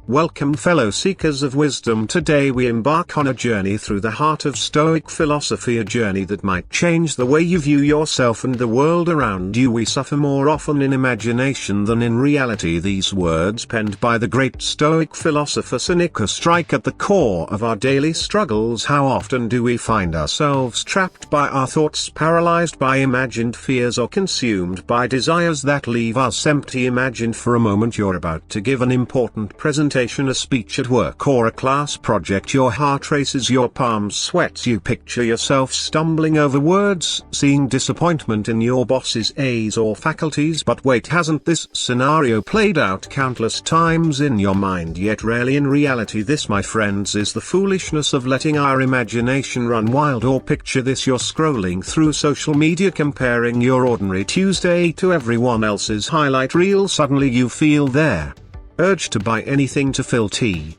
Welcome fellow seekers of wisdom. Today we embark on a journey through the heart of Stoic philosophy, a journey that might change the way you view yourself and the world around you. We suffer more often in imagination than in reality. These words penned by the great Stoic philosopher Seneca strike at the core of our daily struggles. How often do we find ourselves trapped by our thoughts, paralyzed by imagined fears, or consumed by desires that leave us empty? Imagine for a moment you're about to give an important presentation, a speech at work or a class project. Your heart races, your palms sweat. You picture yourself stumbling over words, seeing disappointment in your boss's A's or faculties. But wait, hasn't this scenario played out countless times in your mind, yet rarely in reality? This, my friends, is the foolishness of letting our imagination run wild. Or picture this: you're scrolling through social media, comparing your ordinary Tuesday to everyone else's highlight reel. Suddenly you feel their urge to buy anything to fill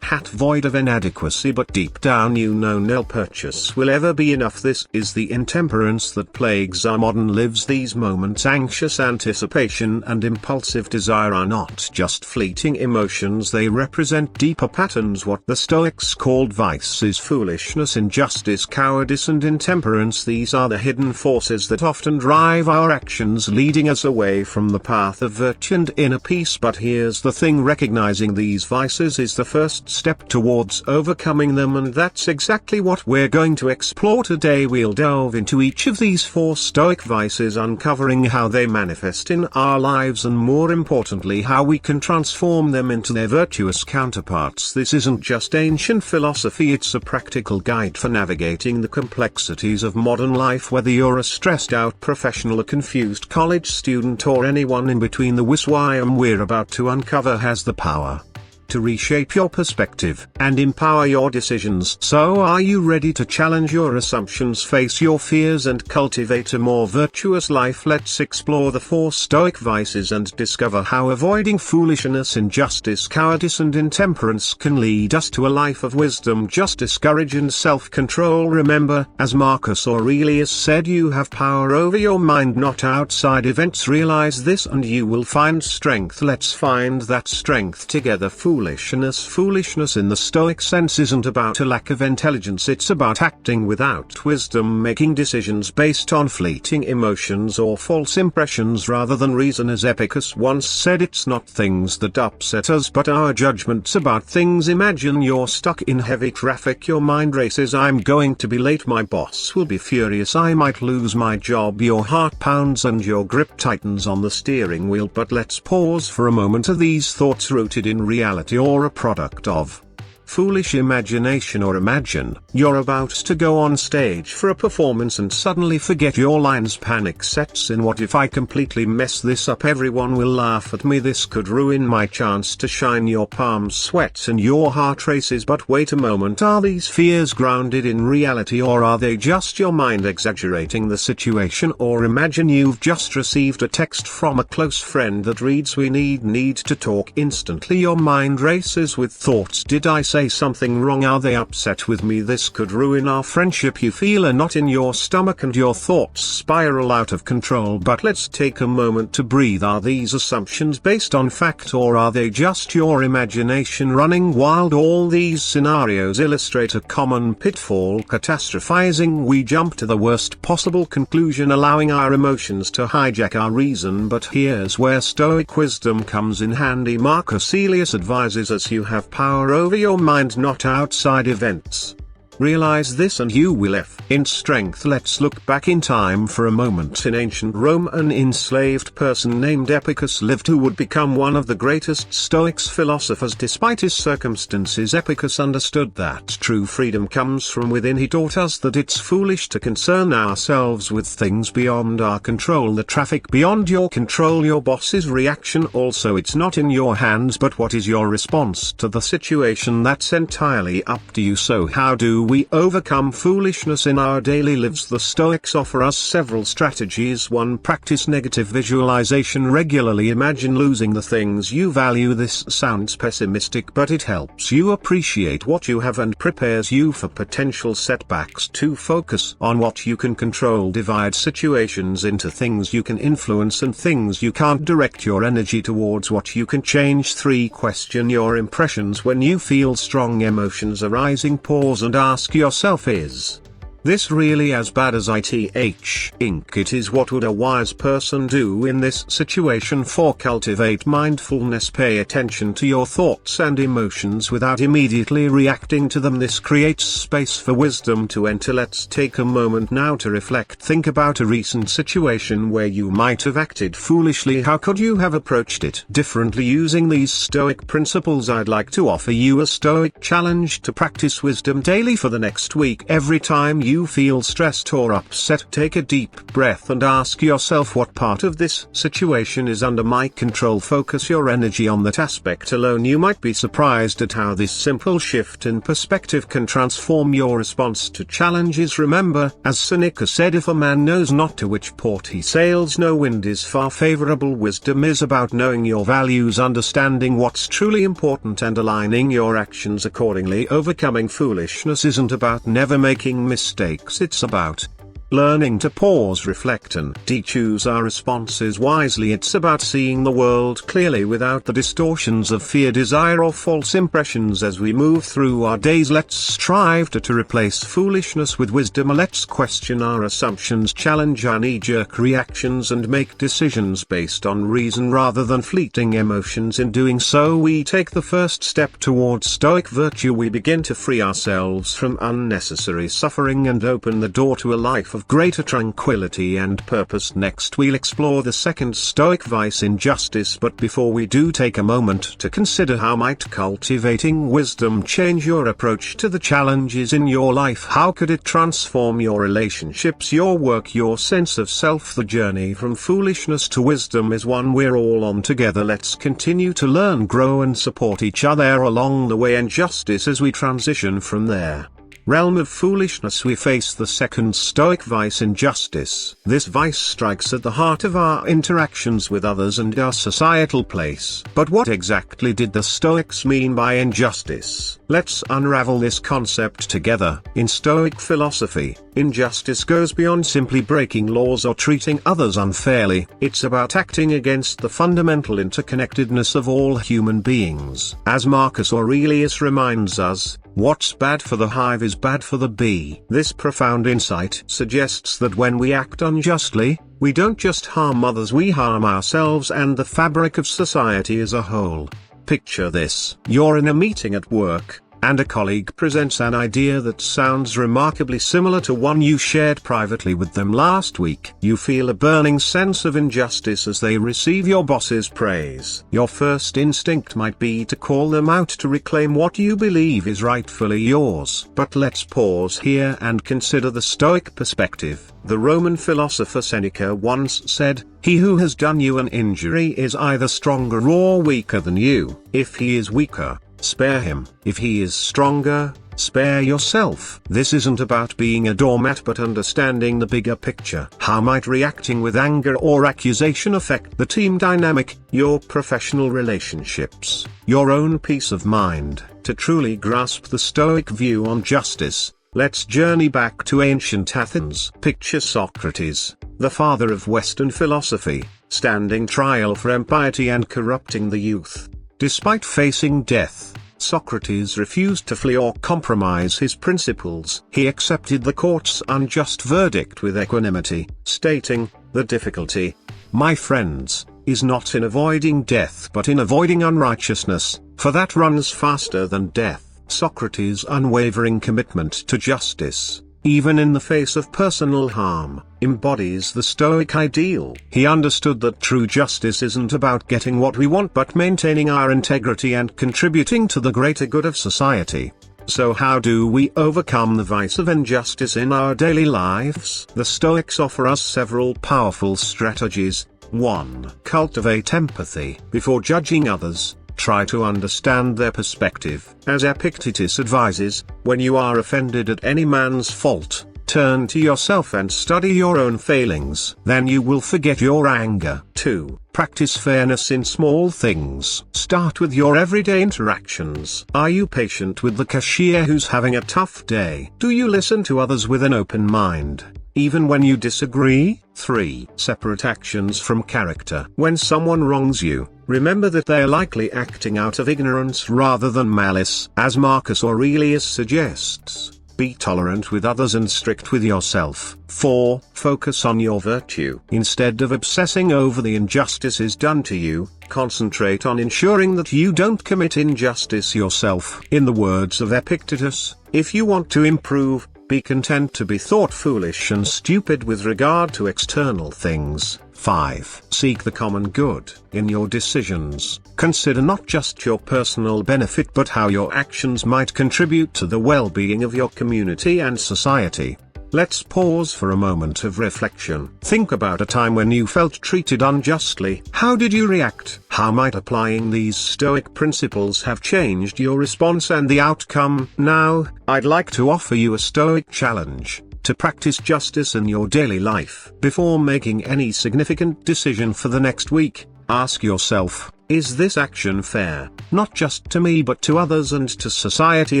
hat void of inadequacy, but deep down you know no purchase will ever be enough. This is the intemperance that plagues our modern lives. These moments, anxious anticipation and impulsive desire, are not just fleeting emotions, they represent deeper patterns, what the Stoics called vices: foolishness, injustice, cowardice and intemperance. These are the hidden forces that often drive our actions, leading us away from the path of virtue and inner peace. But here's the thing: recognizing these vices is the first step towards overcoming them, and that's exactly what we're going to explore today. We'll delve into each of these 4 Stoic vices, uncovering how they manifest in our lives and, more importantly, how we can transform them into their virtuous counterparts. This isn't just ancient philosophy, it's a practical guide for navigating the complexities of modern life. Whether you're a stressed out professional, a confused college student, or anyone in between, the wisdom we're about to uncover has the power to reshape your perspective and empower your decisions. So, are you ready to challenge your assumptions, face your fears and cultivate a more virtuous life? Let's explore the 4 Stoic vices and discover how avoiding foolishness, injustice, cowardice and intemperance can lead us to a life of wisdom, justice, courage and self-control. Remember, as Marcus Aurelius said, you have power over your mind, not outside events. Realize this and you will find strength. Let's find that strength together. Foolishness in the Stoic sense isn't about a lack of intelligence, it's about acting without wisdom, making decisions based on fleeting emotions or false impressions rather than reason. As Epicurus once said, it's not things that upset us but our judgments about things. Imagine you're stuck in heavy traffic, your mind races: I'm going to be late, my boss will be furious, I might lose my job. Your heart pounds and your grip tightens on the steering wheel. But let's pause for a moment. Are these thoughts rooted in reality or a product of foolish imagination? Or imagine you're about to go on stage for a performance and suddenly forget your lines. Panic sets in. What if I completely mess this up? Everyone will laugh at me, this could ruin my chance to shine. Your palms sweat and your heart races. But wait a moment, are these fears grounded in reality, or are they just your mind exaggerating the situation? Or imagine you've just received a text from a close friend that reads, "We need to talk." Instantly your mind races with thoughts: did I say something wrong? Are they upset with me? This could ruin our friendship. You feel a knot in your stomach and your thoughts spiral out of control. But let's take a moment to breathe. Are these assumptions based on fact, or are they just your imagination running wild? All these scenarios illustrate a common pitfall: catastrophizing. We jump to the worst possible conclusion, allowing our emotions to hijack our reason. But here's where Stoic wisdom comes in handy. Marcus Aurelius advises us: you have power over your mind, not outside events. Realize this and you will in strength. Let's look back in time for a moment. In ancient Rome, an enslaved person named Epicurus lived, who would become one of the greatest Stoics philosophers. Despite his circumstances, Epicurus understood that true freedom comes from within. He taught us that it's foolish to concern ourselves with things beyond our control, the traffic beyond your control, your boss's reaction also. It's not in your hands, but what is your response to the situation? That's entirely up to you. So how do we overcome foolishness in our daily lives? The Stoics offer us several strategies. 1. Practice negative visualization regularly. Imagine losing the things you value. This sounds pessimistic, but it helps you appreciate what you have and prepares you for potential setbacks. 2. Focus on what you can control. Divide situations into things you can influence and things you can't. Direct your energy towards what you can change. 3. Question your impressions. When you feel strong emotions arising, pause and ask yourself, is this really as bad as I think it is? What would a wise person do in this situation? 4. Cultivate mindfulness. Pay attention to your thoughts and emotions without immediately reacting to them. This creates space for wisdom to enter. Let's take a moment now to reflect. Think about a recent situation where you might have acted foolishly. How could you have approached it differently? Using these Stoic principles, I'd like to offer you a Stoic challenge to practice wisdom daily for the next week. Every time you feel stressed or upset, take a deep breath and ask yourself, what part of this situation is under my control? Focus your energy on that aspect alone. You might be surprised at how this simple shift in perspective can transform your response to challenges. Remember, as Seneca said, if a man knows not to which port he sails, no wind is far favorable. Wisdom is about knowing your values, understanding what's truly important, and aligning your actions accordingly. Overcoming foolishness isn't about never making mistakes. It's about learning to pause, reflect and choose our responses wisely. It's about seeing the world clearly without the distortions of fear, desire or false impressions. As we move through our days, let's strive to replace foolishness with wisdom. Let's question our assumptions, challenge our knee-jerk reactions and make decisions based on reason rather than fleeting emotions. In doing so, we take the first step towards Stoic virtue. We begin to free ourselves from unnecessary suffering and open the door to a life of greater tranquility and purpose. Next, we'll explore the second Stoic vice, injustice. But before we do, take a moment to consider how might cultivating wisdom change your approach to the challenges in your life. How could it transform your relationships, your work, your sense of self? The journey from foolishness to wisdom is one we're all on together. Let's continue to learn, grow and support each other along the way. Injustice. As we transition from there realm of foolishness, we face the second Stoic vice, injustice. This vice strikes at the heart of our interactions with others and our societal place. But what exactly did the Stoics mean by injustice? Let's unravel this concept together. In Stoic philosophy, injustice goes beyond simply breaking laws or treating others unfairly. It's about acting against the fundamental interconnectedness of all human beings. As Marcus Aurelius reminds us, what's bad for the hive is bad for the bee. This profound insight suggests that when we act unjustly, we don't just harm others, we harm ourselves and the fabric of society as a whole. Picture this. You're in a meeting at work, and a colleague presents an idea that sounds remarkably similar to one you shared privately with them last week. You feel a burning sense of injustice as they receive your boss's praise. Your first instinct might be to call them out to reclaim what you believe is rightfully yours. But let's pause here and consider the Stoic perspective. The Roman philosopher Seneca once said, "He who has done you an injury is either stronger or weaker than you. If he is weaker, spare him. If he is stronger, spare yourself." This isn't about being a doormat but understanding the bigger picture. How might reacting with anger or accusation affect the team dynamic, your professional relationships, your own peace of mind? To truly grasp the Stoic view on justice, let's journey back to ancient Athens. Picture Socrates, the father of Western philosophy, standing trial for impiety and corrupting the youth. Despite facing death, Socrates refused to flee or compromise his principles. He accepted the court's unjust verdict with equanimity, stating, "The difficulty, my friends, is not in avoiding death but in avoiding unrighteousness, for that runs faster than death." Socrates' unwavering commitment to justice, even in the face of personal harm, embodies the Stoic ideal. He understood that true justice isn't about getting what we want but maintaining our integrity and contributing to the greater good of society. So how do we overcome the vice of injustice in our daily lives? The Stoics offer us several powerful strategies. 1. Cultivate empathy. Before judging others, Try to understand their perspective. As Epictetus advises, when you are offended at any man's fault, turn to yourself and study your own failings. Then you will forget your anger. 2. Practice fairness in small things. Start with your everyday interactions. Are you patient with the cashier who's having a tough day? Do you listen to others with an open mind, even when you disagree? 3. Separate actions from character. When someone wrongs you, remember that they are likely acting out of ignorance rather than malice. As Marcus Aurelius suggests, be tolerant with others and strict with yourself. 4. Focus on your virtue. Instead of obsessing over the injustices done to you, concentrate on ensuring that you don't commit injustice yourself. In the words of Epictetus, if you want to improve, be content to be thought foolish and stupid with regard to external things. 5. Seek the common good. In your decisions, consider not just your personal benefit but how your actions might contribute to the well-being of your community and society. Let's pause for a moment of reflection. Think about a time when you felt treated unjustly. How did you react? How might applying these Stoic principles have changed your response and the outcome? Now, I'd like to offer you a Stoic challenge to practice justice in your daily life. Before making any significant decision for the next week, ask yourself, is this action fair, not just to me but to others and to society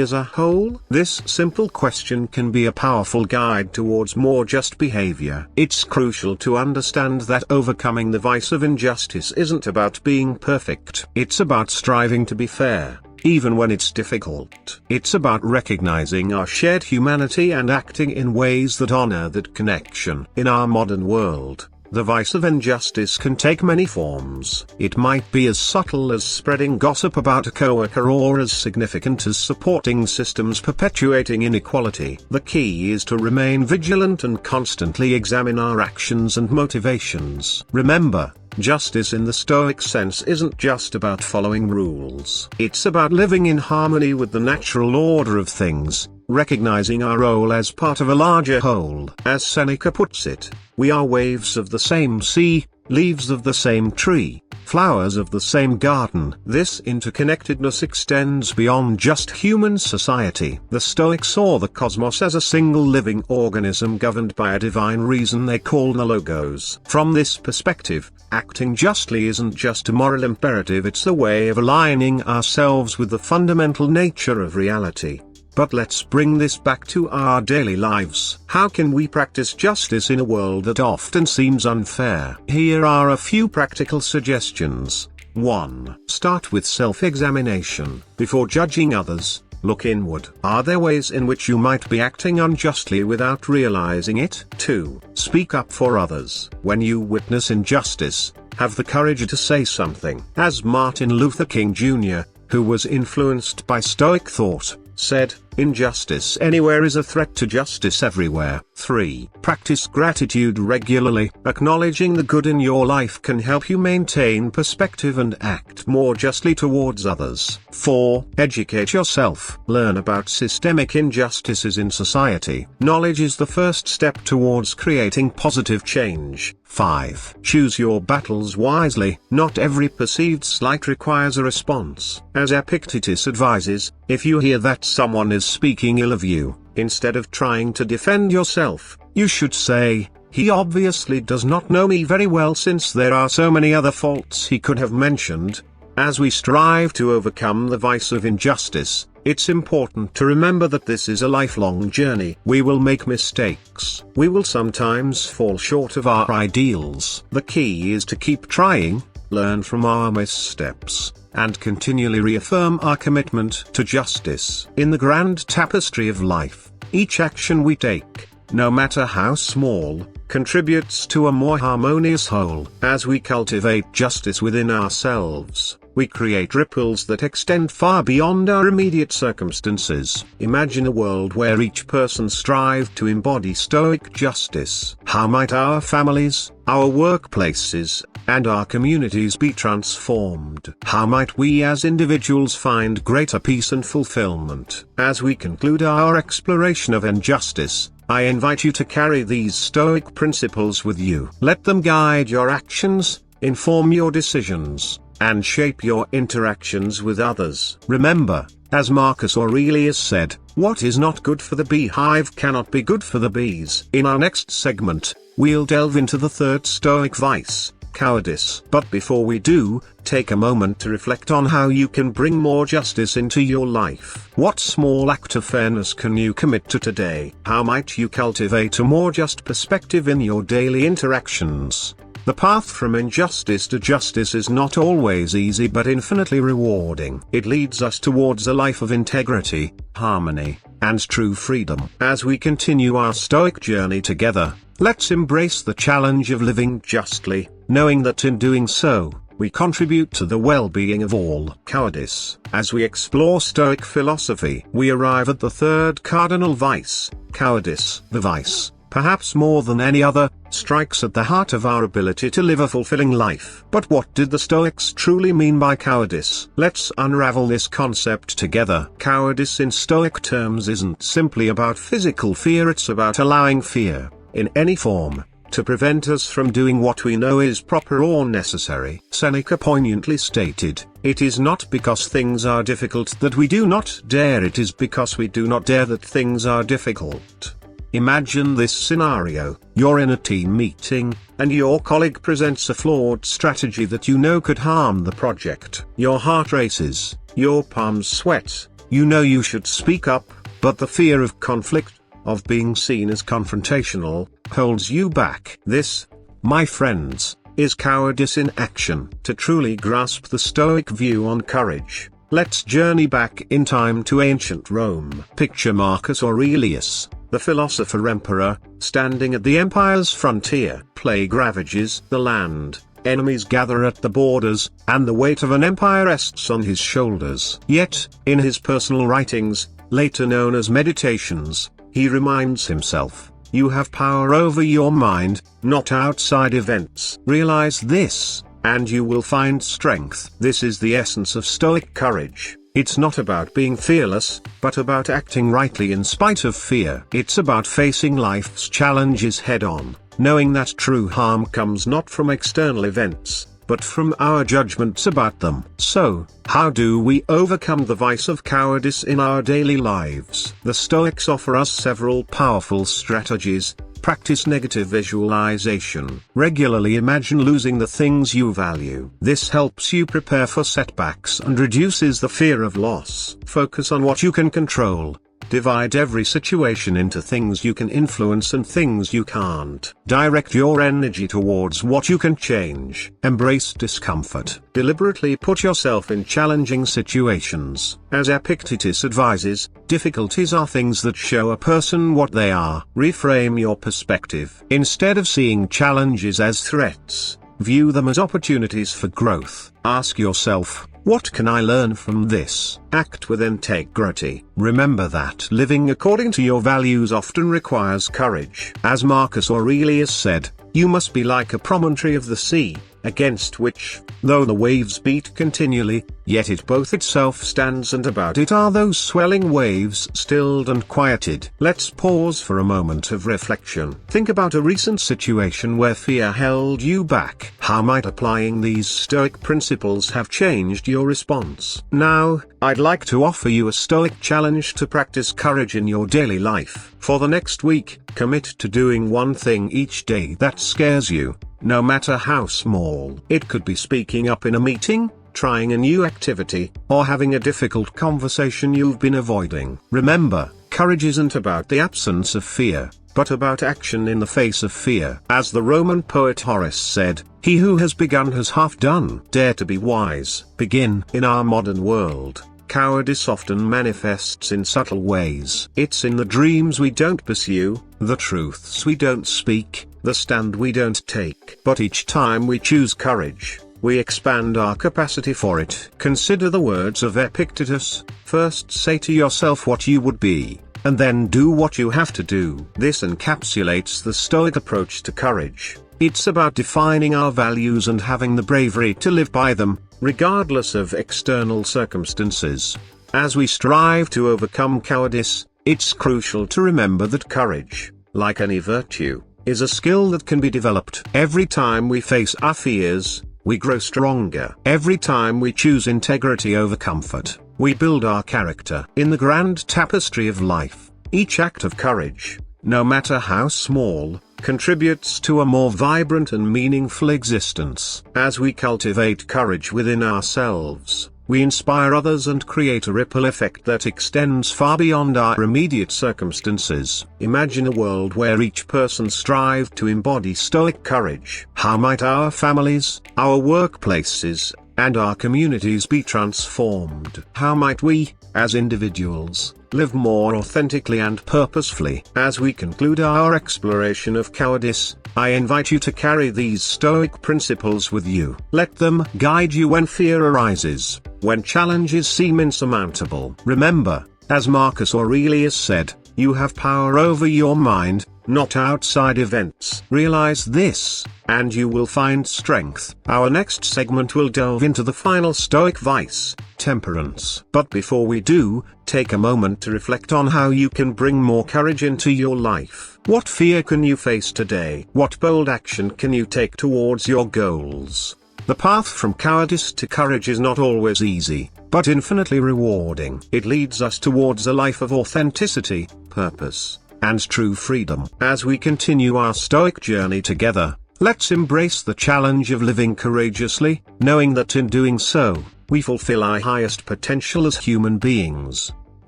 as a whole? This simple question can be a powerful guide towards more just behavior. It's crucial to understand that overcoming the vice of injustice isn't about being perfect. It's about striving to be fair, even when it's difficult. It's about recognizing our shared humanity and acting in ways that honor that connection. In our modern world, the vice of injustice can take many forms. It might be as subtle as spreading gossip about a coworker or as significant as supporting systems perpetuating inequality. The key is to remain vigilant and constantly examine our actions and motivations. Remember, justice in the Stoic sense isn't just about following rules. It's about living in harmony with the natural order of things, recognizing our role as part of a larger whole. As Seneca puts it, we are waves of the same sea, leaves of the same tree, flowers of the same garden. This interconnectedness extends beyond just human society. The Stoics saw the cosmos as a single living organism governed by a divine reason they call the logos. From this perspective, acting justly isn't just a moral imperative, it's a way of aligning ourselves with the fundamental nature of reality. But let's bring this back to our daily lives. How can we practice justice in a world that often seems unfair? Here are a few practical suggestions. 1. Start with self-examination. Before judging others, look inward. Are there ways in which you might be acting unjustly without realizing it? 2. Speak up for others. When you witness injustice, have the courage to say something. As Martin Luther King Jr., who was influenced by Stoic thought, said, injustice anywhere is a threat to justice everywhere. 3. Practice gratitude regularly. Acknowledging the good in your life can help you maintain perspective and act more justly towards others. 4. Educate yourself. Learn about systemic injustices in society. Knowledge is the first step towards creating positive change. 5. Choose your battles wisely. Not every perceived slight requires a response. As Epictetus advises, if you hear that someone is speaking ill of you, instead of trying to defend yourself, you should say, he obviously does not know me very well, since there are so many other faults he could have mentioned. As we strive to overcome the vice of injustice, it's important to remember that this is a lifelong journey. We will make mistakes. We will sometimes fall short of our ideals. The key is to keep trying, learn from our missteps, and continually reaffirm our commitment to justice. In the grand tapestry of life, each action we take, no matter how small, contributes to a more harmonious whole. As we cultivate justice within ourselves, we create ripples that extend far beyond our immediate circumstances. Imagine a world where each person strived to embody Stoic justice. How might our families, our workplaces, and our communities be transformed? How might we as individuals find greater peace and fulfillment? As we conclude our exploration of injustice, I invite you to carry these Stoic principles with you. Let them guide your actions, inform your decisions, and shape your interactions with others. Remember, as Marcus Aurelius said, what is not good for the beehive cannot be good for the bees. In our next segment, we'll delve into the third Stoic vice, cowardice. But before we do, take a moment to reflect on how you can bring more justice into your life. What small act of fairness can you commit to today? How might you cultivate a more just perspective in your daily interactions? The path from injustice to justice is not always easy but infinitely rewarding. It leads us towards a life of integrity, harmony, and true freedom. As we continue our Stoic journey together, let's embrace the challenge of living justly, knowing that in doing so, we contribute to the well-being of all. Cowardice. As we explore Stoic philosophy, we arrive at the third cardinal vice, cowardice. The vice, perhaps more than any other, strikes at the heart of our ability to live a fulfilling life. But what did the Stoics truly mean by cowardice? Let's unravel this concept together. Cowardice in Stoic terms isn't simply about physical fear, it's about allowing fear, in any form, to prevent us from doing what we know is proper or necessary. Seneca poignantly stated, "It is not because things are difficult that we do not dare, it is because we do not dare that things are difficult." Imagine this scenario: you're in a team meeting, and your colleague presents a flawed strategy that you know could harm the project. Your heart races, your palms sweat, you know you should speak up, but the fear of conflict, of being seen as confrontational, holds you back. This, my friends, is cowardice in action. To truly grasp the Stoic view on courage, let's journey back in time to ancient Rome. Picture Marcus Aurelius, the philosopher-emperor, standing at the empire's frontier. Plague ravages the land, enemies gather at the borders, and the weight of an empire rests on his shoulders. Yet, in his personal writings, later known as Meditations, he reminds himself, "You have power over your mind, not outside events. Realize this, and you will find strength." This is the essence of Stoic courage. It's not about being fearless, but about acting rightly in spite of fear. It's about facing life's challenges head-on, knowing that true harm comes not from external events, but from our judgments about them. So, how do we overcome the vice of cowardice in our daily lives? The Stoics offer us several powerful strategies. Practice negative visualization. Regularly imagine losing the things you value. This helps you prepare for setbacks and reduces the fear of loss. Focus on what you can control. Divide every situation into things you can influence and things you can't. Direct your energy towards what you can change. Embrace discomfort. Deliberately put yourself in challenging situations. As Epictetus advises, difficulties are things that show a person what they are. Reframe your perspective. Instead of seeing challenges as threats, view them as opportunities for growth. Ask yourself, what can I learn from this? Act with integrity. Remember that living according to your values often requires courage. As Marcus Aurelius said, you must be like a promontory of the sea, against which, though the waves beat continually, yet it both itself stands, and about it are those swelling waves stilled and quieted. Let's pause for a moment of reflection. Think about a recent situation where fear held you back. How might applying these Stoic principles have changed your response? Now, I'd like to offer you a Stoic challenge to practice courage in your daily life. For the next week, commit to doing one thing each day that scares you, no matter how small. It could be speaking up in a meeting, trying a new activity, or having a difficult conversation you've been avoiding. Remember, courage isn't about the absence of fear, but about action in the face of fear. As the Roman poet Horace said, "He who has begun has half done." Dare to be wise. Begin. In our modern world, cowardice often manifests in subtle ways. It's in the dreams we don't pursue, the truths we don't speak, the stand we don't take. But each time we choose courage, we expand our capacity for it. Consider the words of Epictetus: first say to yourself what you would be, and then do what you have to do. This encapsulates the Stoic approach to courage. It's about defining our values and having the bravery to live by them, regardless of external circumstances. As we strive to overcome cowardice, it's crucial to remember that courage, like any virtue, is a skill that can be developed. Every time we face our fears, we grow stronger. Every time we choose integrity over comfort, we build our character. In the grand tapestry of life, each act of courage, no matter how small, contributes to a more vibrant and meaningful existence. As we cultivate courage within ourselves, we inspire others and create a ripple effect that extends far beyond our immediate circumstances. Imagine a world where each person strived to embody Stoic courage. How might our families, our workplaces, and our communities be transformed? How might we, as individuals, live more authentically and purposefully? As we conclude our exploration of cowardice, I invite you to carry these Stoic principles with you. Let them guide you when fear arises, when challenges seem insurmountable. Remember, as Marcus Aurelius said, you have power over your mind, not outside events. Realize this, and you will find strength. Our next segment will delve into the final Stoic vice, temperance. But before we do, take a moment to reflect on how you can bring more courage into your life. What fear can you face today? What bold action can you take towards your goals? The path from cowardice to courage is not always easy, but infinitely rewarding. It leads us towards a life of authenticity, purpose, and true freedom. As we continue our Stoic journey together, let's embrace the challenge of living courageously, knowing that in doing so, we fulfill our highest potential as human beings.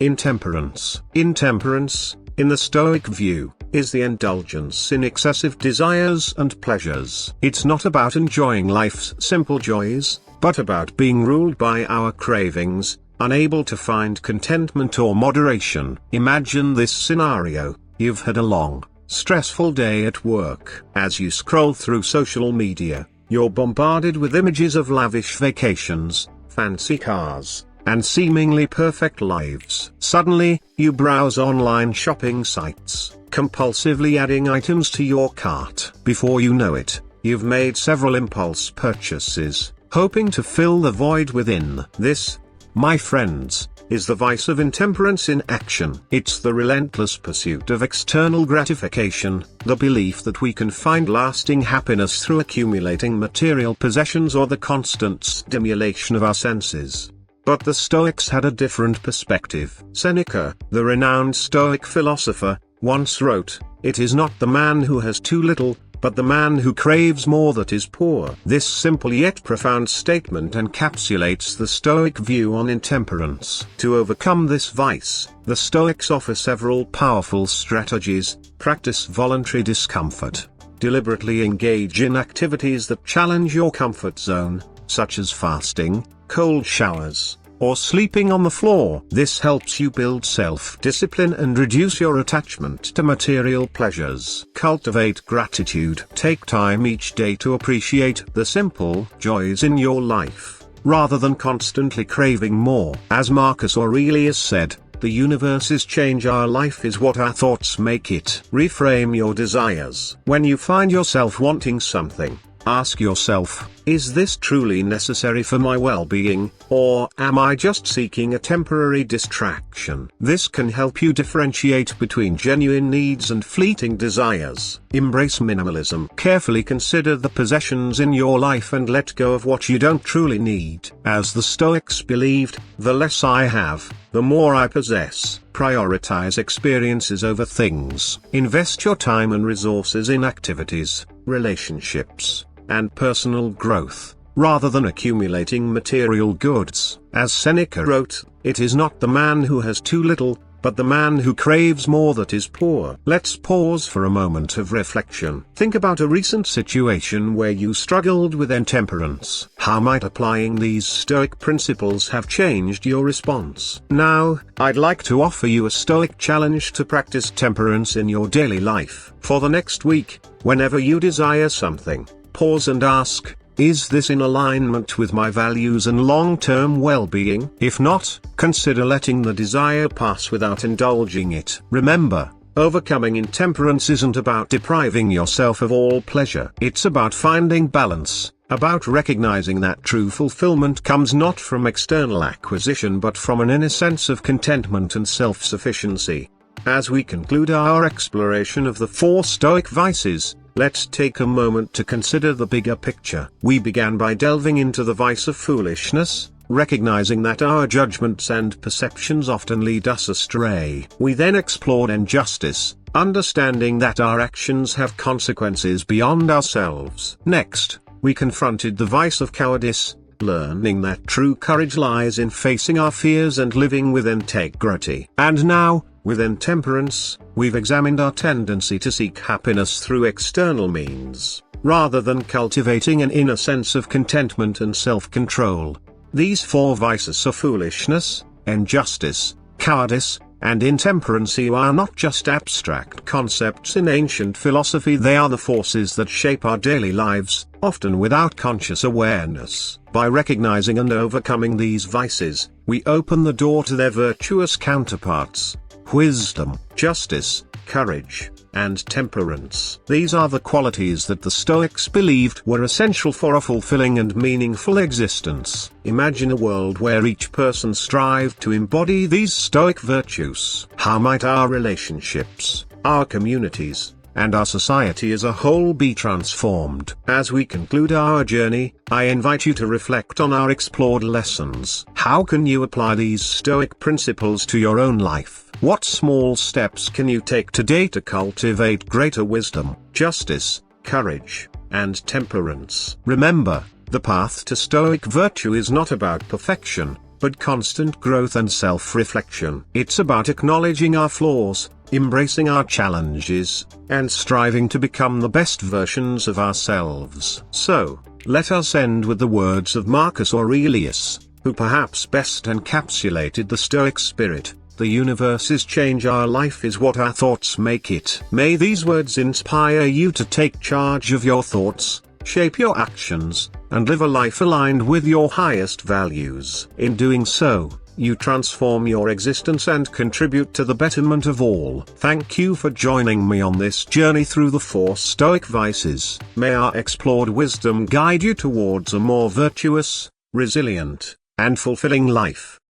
Intemperance. Intemperance, in the Stoic view, is the indulgence in excessive desires and pleasures. It's not about enjoying life's simple joys, but about being ruled by our cravings, unable to find contentment or moderation. Imagine this scenario: you've had a long, stressful day at work. As you scroll through social media, you're bombarded with images of lavish vacations, fancy cars, and seemingly perfect lives. Suddenly, you browse online shopping sites, compulsively adding items to your cart. Before you know it, you've made several impulse purchases, hoping to fill the void within. This, my friends, is the vice of intemperance in action. It's the relentless pursuit of external gratification, the belief that we can find lasting happiness through accumulating material possessions or the constant stimulation of our senses. But the Stoics had a different perspective. Seneca, the renowned Stoic philosopher, once wrote, "It is not the man who has too little, but the man who craves more that is poor." This simple yet profound statement encapsulates the Stoic view on intemperance. To overcome this vice, the Stoics offer several powerful strategies. Practice voluntary discomfort. Deliberately engage in activities that challenge your comfort zone, such as fasting, cold showers, or sleeping on the floor. This helps you build self-discipline and reduce your attachment to material pleasures. Cultivate gratitude. Take time each day to appreciate the simple joys in your life, rather than constantly craving more. As Marcus Aurelius said, "The universe's change, our life is what our thoughts make it." Reframe your desires. When you find yourself wanting something, ask yourself, is this truly necessary for my well-being, or am I just seeking a temporary distraction? This can help you differentiate between genuine needs and fleeting desires. Embrace minimalism. Carefully consider the possessions in your life and let go of what you don't truly need. As the Stoics believed, the less I have, the more I possess. Prioritize experiences over things. Invest your time and resources in activities, relationships, and personal growth, rather than accumulating material goods. As Seneca wrote, "It is not the man who has too little, but the man who craves more that is poor." Let's pause for a moment of reflection. Think about a recent situation where you struggled with intemperance. How might applying these Stoic principles have changed your response? Now, I'd like to offer you a Stoic challenge to practice temperance in your daily life. For the next week, whenever you desire something, pause and ask, is this in alignment with my values and long-term well-being? If not, consider letting the desire pass without indulging it. Remember, overcoming intemperance isn't about depriving yourself of all pleasure. It's about finding balance, about recognizing that true fulfillment comes not from external acquisition but from an inner sense of contentment and self-sufficiency. As we conclude our exploration of the 4 Stoic vices, let's take a moment to consider the bigger picture. We began by delving into the vice of foolishness, recognizing that our judgments and perceptions often lead us astray. We then explored injustice, understanding that our actions have consequences beyond ourselves. Next, we confronted the vice of cowardice, learning that true courage lies in facing our fears and living with integrity. And now, with Intemperance, we've examined our tendency to seek happiness through external means, rather than cultivating an inner sense of contentment and self-control. These four vices of foolishness, injustice, cowardice, and intemperance are not just abstract concepts in ancient philosophy, they are the forces that shape our daily lives, often without conscious awareness. By recognizing and overcoming these vices, we open the door to their virtuous counterparts: wisdom, justice, courage, and temperance. These are the qualities that the Stoics believed were essential for a fulfilling and meaningful existence. Imagine a world where each person strived to embody these Stoic virtues. How might our relationships, our communities, and our society as a whole be transformed? As we conclude our journey, I invite you to reflect on our explored lessons. How can you apply these Stoic principles to your own life? What small steps can you take today to cultivate greater wisdom, justice, courage, and temperance? Remember, the path to Stoic virtue is not about perfection, but constant growth and self-reflection. It's about acknowledging our flaws, embracing our challenges, and striving to become the best versions of ourselves. So, let us end with the words of Marcus Aurelius, who perhaps best encapsulated the Stoic spirit: "The universe is change, our life is what our thoughts make it." May these words inspire you to take charge of your thoughts, shape your actions, and live a life aligned with your highest values. In doing so, you transform your existence and contribute to the betterment of all. Thank you for joining me on this journey through the four Stoic vices. May our explored wisdom guide you towards a more virtuous, resilient, and fulfilling life.